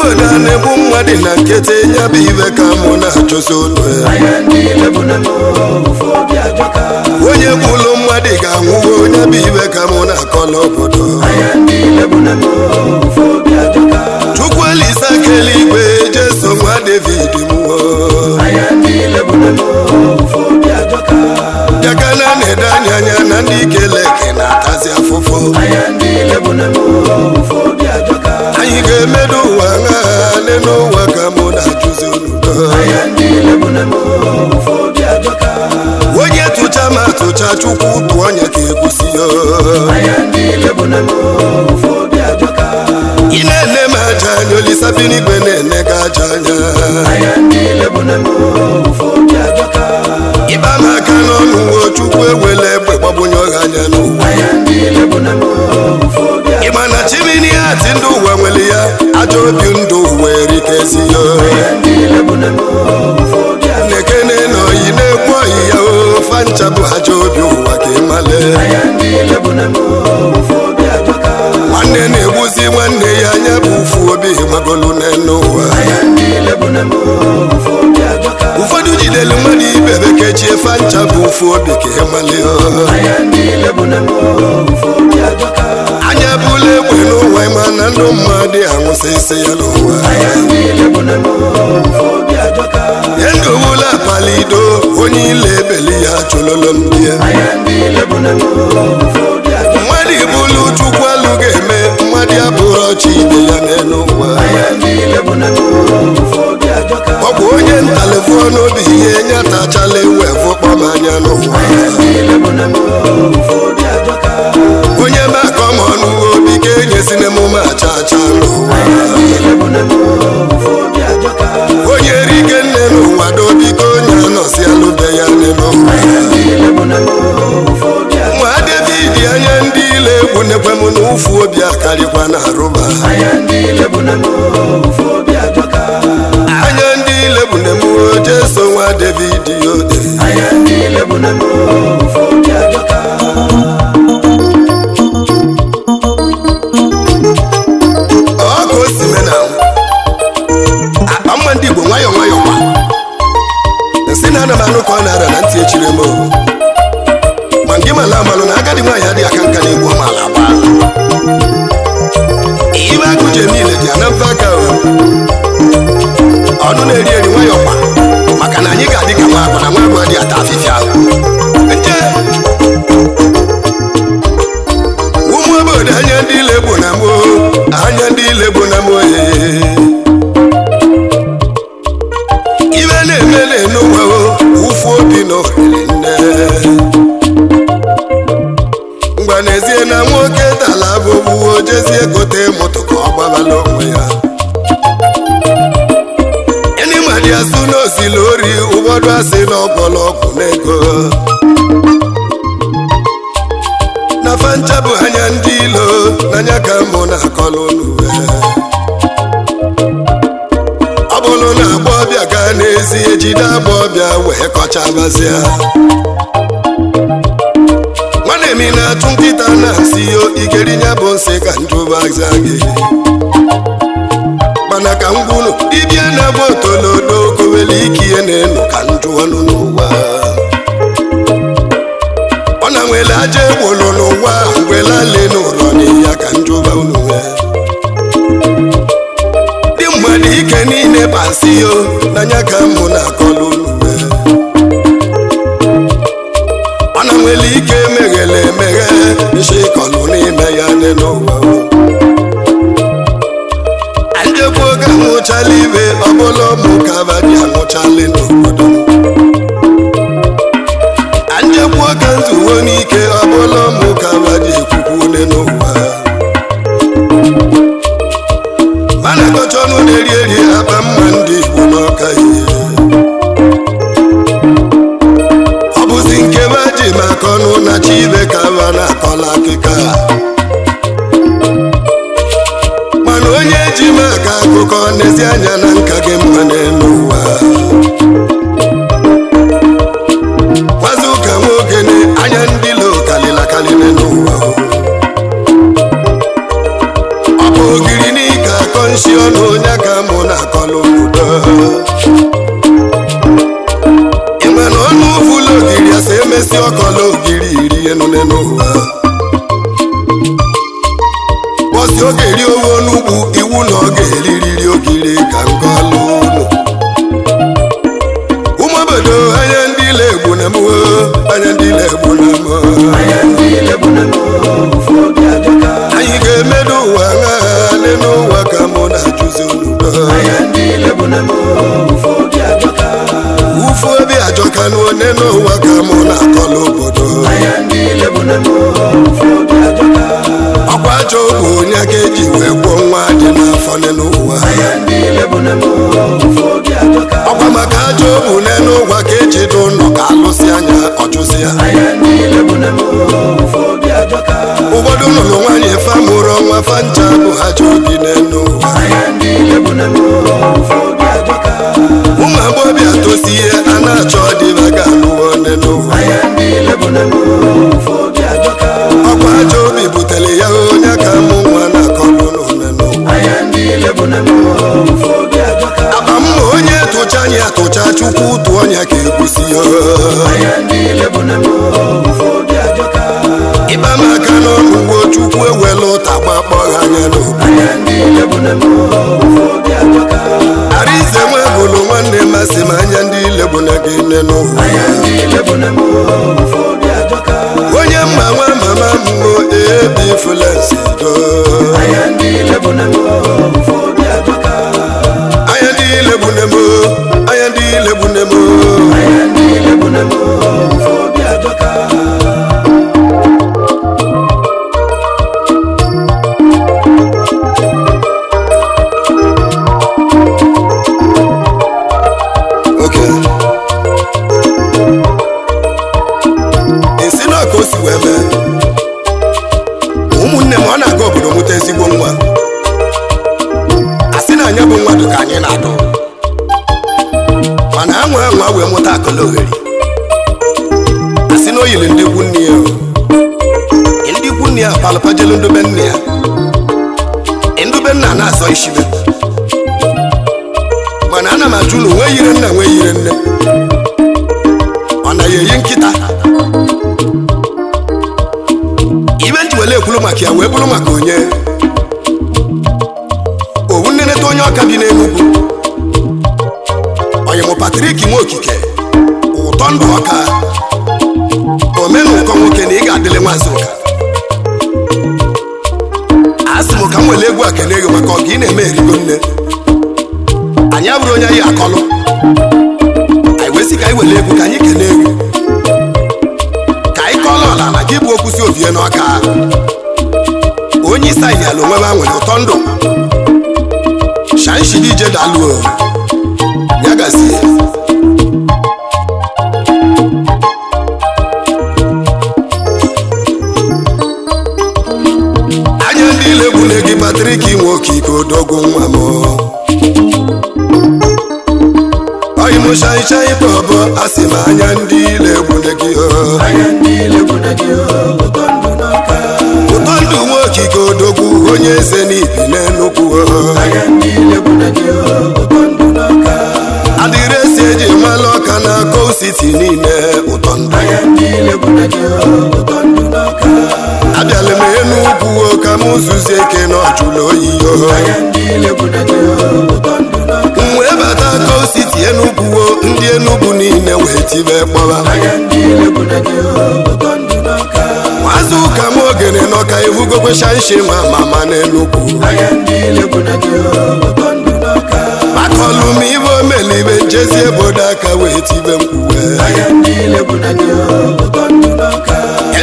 obodo na-egbu mmadụ na nkịtị ya bụ ibe ka mụ na-achọsi olu onye gburu mmadụ ga-anwụgo onye bụ ibe ka mụ na-akọ n'obodo Chukwu Olisa kele igwe Jesu nwa David mụọ Jakana na-ede anya na ndị Ikeleke na-atazi afụfụ anyị ga-emedu ụwa agha n'ụwa ka mụ na-ajụzi n'udo onye tụcha ma tụcha Chukwu tụ onye ka ekwusi ị na-ene m aja anya Olisa bi n'igwe na-ene gị aja anya ịba m aka n'ọnụ Chukwu ewele egbe gbabunye ọha anya n'ụwa ịma na chimini ati ndị ụwa nwere ya ajọ obi ndụ were ikezi ya nekene na oyi na-ekwu oyi ya ofa ncha bụ ajọ obi ụwa ka ịmale nwanne na-egbuzi nwanne ya anya bụ ufu obi magolu n'ụwa ụfọdụ jidelu mmadụ ibe bekechie fa ncha bụ ufu obi ka ịmale anya bụla egbe n'ụwa ịma na ndụ mmadụ anwụsị isi ya n'ụwa ye ndụ wụla palido onye ile ebeli ya chụlolo ndị ya mmadụ ibulu Chukwu alụ ga-eme mmadụ abụrụ ọchị ibe ya n'elu ụwa ọ bụ onye ntalefon obi ihe nyatachala ewe fụkpọm anya n'ụwa onye makọm ọnụ obi ka enyesina emume acha acha n'ụwa onye rike nne n'ụwa dobiko onye anọsi alụbe ya n'ụwa nwa David anya ndị ile egwu nekwe m n'ufu obi akarịkwa na arụba anya ndị ile bụ na emume Jesu nwa David yode ọkụ osimena akpa mma ndị Igbo nwayọ nwayọ kwa nsị na ana m anụ ka ọ na-ara na ntị echiri m ma ndị mala amalụ na agadi nwaanyị adịghị aka nka na-egbu ọmala agba ibe agụ Jemile dị ana mfe aka ọnụ na-eri eri nwayọ kwa maka na anyị ga-adị ka nwa agụ na nwa agụ adị ata afịfịa nje ụmụ obodo anya ndị ile bụ na mo anya ndị ile bụ na mo ibe na-emele n'ụwa ufu obi na ohere nne ngwa n'ezie na nwoke tala bụ ogbuo jezie gote moto ka ọ gbabala onwe ya enimadi asụ n'osila ori ụfọdụ asị n'ọgọlọgwụ n'ego na fancha bụ anya ndị ilo n'anya ka mụ na-akọlụ n'uwe ọ bụrụ na agba ọbịa gaa n'ezi ejide agba ọbịa wee kọchabazịa nwanne m na-atụ nkịta na-asị yo igerinya bụ nsị ka njụbaza gị mana ka ngwụnụ dibịa na-agba otolodo kowele ike ihe na-enu ka njụ ọnụ n'ụwa ọ na nwere aja egbolo n'ụwa ngwelale n'ụlọ n'iya ka njụba unu dị mmadụ ike niile basi yo n'anya ka mụ na-akọlụ unu ọ na nwere ike emeghele emeghe isi kọlụ n'ime ya n'ụwa anjekwa oge anwụchala ibe ọbụla ụmụ kabadị anwụchala n'obodo anjekwa oge nzuwo n'ike ọbụla ụmụ kabadị ekwukwu n'ụwa mana kọcha ọnụ na-eri eri akpa mma ndị Igbo n'ọka ihe ọ bụzi nke baji maka ọnụ na chi ibe ka ba na-akọla akịka mana onye ji maka akụkọ n'ezi anya na nka gị mma n'elu ụwa kwazi ụka nwoke anya ndị lo kalịla kalịle n'ụwa ọ bụ ogiri n'ike akọ nshi ọnụ onye ka mụ na-akọlụ udo ịma na ọnụ ụfụlụ ogiri asa emesi ọkọlụ ogiri iri enune n'ụwa bọsi oge eri owe onugbu iwu na ọ ga-eririri ogiri ka nkọlụ ụnụ ụmụ obodo anya ndị Ilegbo na mụ anya ndị Ilegbo na mụ anyị ga-emedo ụwa agha n'ụwa ka mụ na-ajụzi udo ufu obi ajọka n'one n'ụwa ka mụ na-akọlụ obodo ọkwa ajọ bụ onye ka eji wee gwọ nwa dị n'afọ n'ụwa ọkwa maka ajọ bụ n'ụwa ka eji dị ụlọ ka alụsị anya ọchụsị ya ụfọdụ nụrụ nwaanyị fa mụrụ ọnwa fa ncha bụ ajọ obi n'ụwa ụmụ agbọghọbịa tosi ihe a na-achọ dịba ga-alụwo n'ụwa ọkwa ajọ obi butere ya onye ka mụ nwa na-akọlụ n'ụwa akpa mma onye tụcha anyị atụcha chukwu tụọ ya ka ekwusi ya ịba m aka n'ọnụ ugbo chukwu ewela ụta gbakpọghị anya n'obi Arize nwe bụlụ nwanne masị m anya ndị Ilegbo na gị nne n'ụwa onye mma nwa mama mmụọ ebe ifụlensi do anya ndị Ilegbo na mụ anya ndị Ilegbo na mụ ụmụnne m ọ na-aga obodo mụta ezigbo nwa asị na anya bụ mmadụ ka anyị na-adụ mana ha nwe nwa wee mụta akụla ogheri asị na o yiri ndị ikwu nne ya palụpajelu ndobe nne ya ndobe nna na-azọ ishibe mana ana m ajụ na nwee yire nna nwee yire nne ọ na ya eyi nkịta ibe nji wele ekwulu maka ya wee bụrụ maka onye owu nneneta onye ọka bi n'Enugu onye mụ Patrik Nwokike ụtọ ndụ ọka omenụkọ nwoke na ị ga-adịle nwaazị ụka asị m ka m wele egwu a kene ego maka ọga ị na-eme erigo nne anyị abụrụ onye anyị akọlụ anyị wesi ka anyị wele egwu ka anyị kene ego ọla na gị bụ okwusi ovie n'ọka onye isi anyị ala onwe ma nwere ụtọ ndụ shanshi dije daluo ya gazie anya ndị Ilegbo na gị Patrik Nwokike odogwu nwa m oyi m shai bọbọ asị m anya ndị Ilegbo na gị ụtọ ndụ Nwokike odogwu onye eze n'ibi n'Enugu adịrịsị eji mmalụ ọka na Akọ City niile ụtọ ndụ abịala m Enugu ka m zuzie eke n'ọjụlụ oyiyo wee bata Akọ City Enugu ndị Enugu niile wee tibe kpọba nwazị ụka m ogene n'ọka evugokwe shanshi ma mama n'Enugu akọlụ m ibe omelibe njezi ebodo aka wee tibe mkpuwe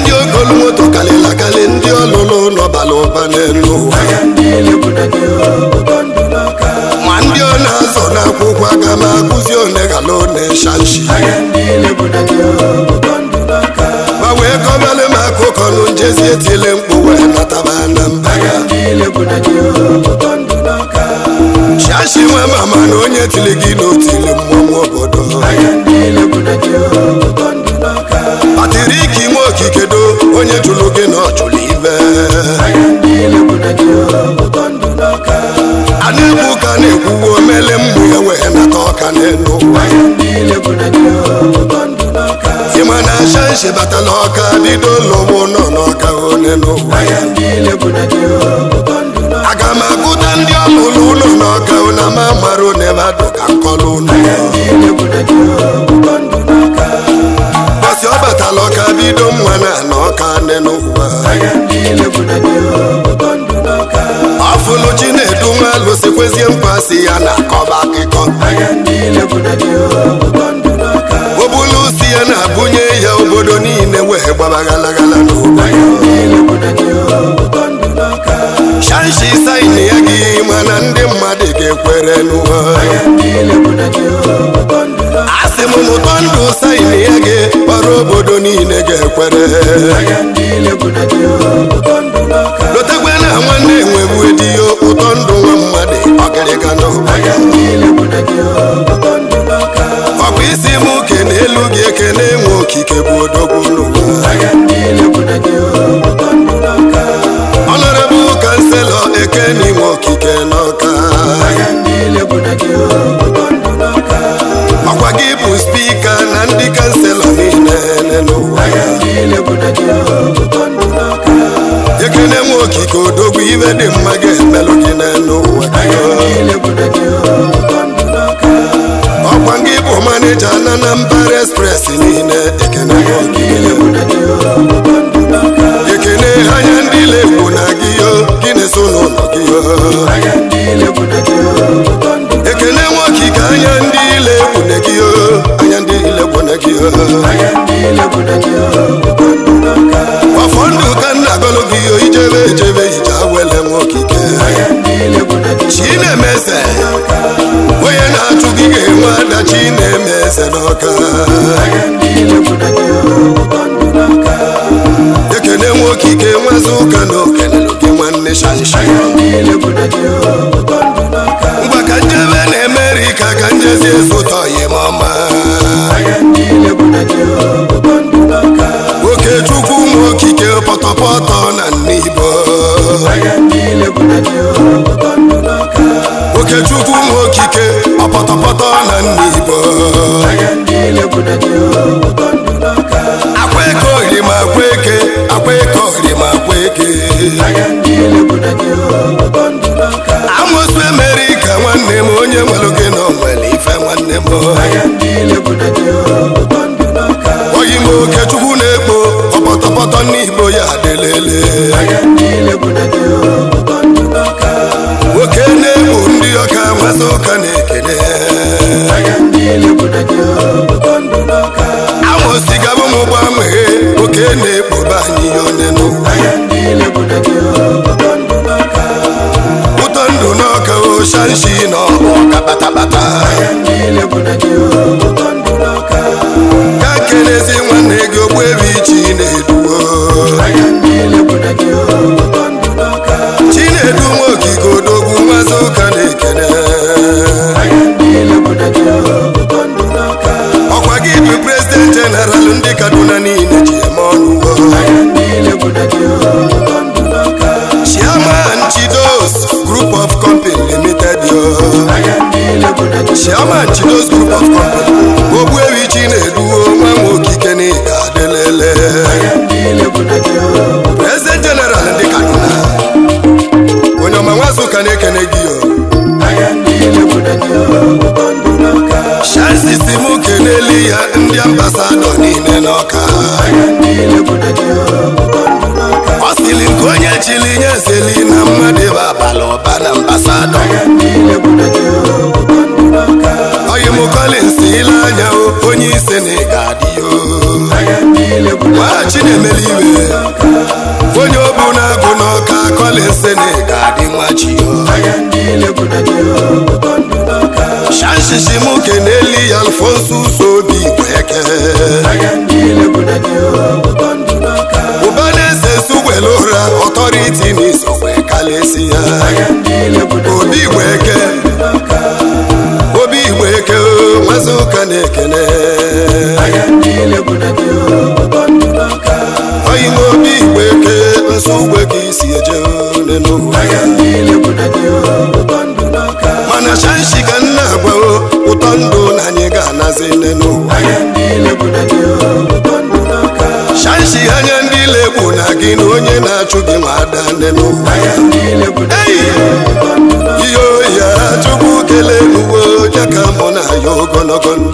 ndị ogolu moto kalịla kalị ndị ọlụlụ n'ọbala ụba n'elu ma ndị ọ na-azọ n'akwụkwọ aga m akụzi onegala one shanshi ma wee kọbalị m akụkọ nụ njezi etile mkpu wee nataba na mpaga shanshi nwa mama na onye tili gị n'otili mmọnwụ obodo Patrik Nwokike do onye jụrụ gị na ọjụrụ ibe a na-egbu ka na-ekwuwo mele mmụ ya wee nata ọka n'elu ịma na shanshi batala ọka bido lụgbụ nọ n'ọka one n'ụwa aga m agụta ndị ọmụlụ ụlọ n'ọka na ma mara onebe adụ ka nkọlụ ụlọ bọsị ọ batala ọka bido nwa na n'ọka n'ụwa ọfụlụ Chinedu nwa lụsikwezie mkpasị ya na akọba akụkọ obulu si ya na-abụnye ya obodo niile wee gbabaghalaghala n'obodo shanshi saịnị ya gị mana ndị mmadụ ga-ekwere n'ụwa asị m n'ụtọ ndụ saịnị ya gị kpọrọ obodo niile ga-ekwere lotekwe na nwanne enwebu ediyo ụtọ ndụ nwa mmadụ ọgịrịga n'ụbaya ọkwa isi m kene elu gị ekene nwe okike bụ odogwu n'ụwa Honorable Chancellor Ekeni nwe okike n'Ọka ọkwa gị bụ spika na ndị kanselọ niile n'ụwa ekene nwe okike odogwu ibe dị mma ga-emelụ gị n'ụwa ọkwa gị bụ manija na Anambra Express niile ekene nwe okike ekene anya ndị Igbo na gị yo gị na-eso n'ụlọ gị yo ekene nwe okike anya ndị Igbo na gị yo anya ndị Igbo na gị yo ọfọ ndụ ka nna agọlụ gị yo ijebe ije awele nwe okike Chinemeze onye na-achụ gị ga-enwe ada Chinemeze n'Ọka ekene nwe okike nwazụ ụka na okenelu gị nwanne shashi ngwa ka njebe na Amerịka ka njezi ezụtọ yi m ọma Okechukwu nwe okike pọtọpọtọ na Nnibo Okechukwu nwe okike ọpọtọpọtọ na Nnibo akweke orima akweke akweke orima akweke amosu Amerịka nwanne m onye nwere gị na onwere ife nwanne m oyi m Okechukwu na-ekpo ọpọtọpọtọ Nnibo ya adịlele nwoke na-egbu ndị Ọka nwazụ ụka na-ekene amosigabụ m gbanwee oke na-ekpobe anyị onye n'ụwa ụtọ ndụ n'Ọka oshanshi na ọka batabata ka kenezi nwanne gị Ogbuebi Chinedu Chinedu nwe okike odogwu nwazụ ụka na-ekene ọkwa gị bụ President General ndị Kaduna niile ji eme ọnụ Chairman Chidos Group of Company Limited Chairman Chidos Group of Company Ogbuebi Chinedu nwa nwe okike na ịga adịlele President General ndị Kaduna onye ọma nwazụ ụka na-ekene gị shansi si m keneli ya ndị ambasadọ niile n'Ọka ọ sịrị nke onye chili nye ezeli na mmadụ bụ abala ọba na ambasadọ oyi m Collins ile anya onye ise na ịga adị yo nwachi na-emeli iwe onye obu na-agụ n'Ọka Collins na ịga adị nwachi yo shanshishi m keneli ya Alfonsus Obi Igweke ụba na-ese Sugwelu ụra ọtọriti n'isogwe kalesi ya Obi Igweke nwazụ ụka na-ekene oyi m Obi Igweke Nsugbe ka isi eje n'ụwa mana nenu iyo ya chukwu kele uwe jaka mụ na ya ogologo ndụ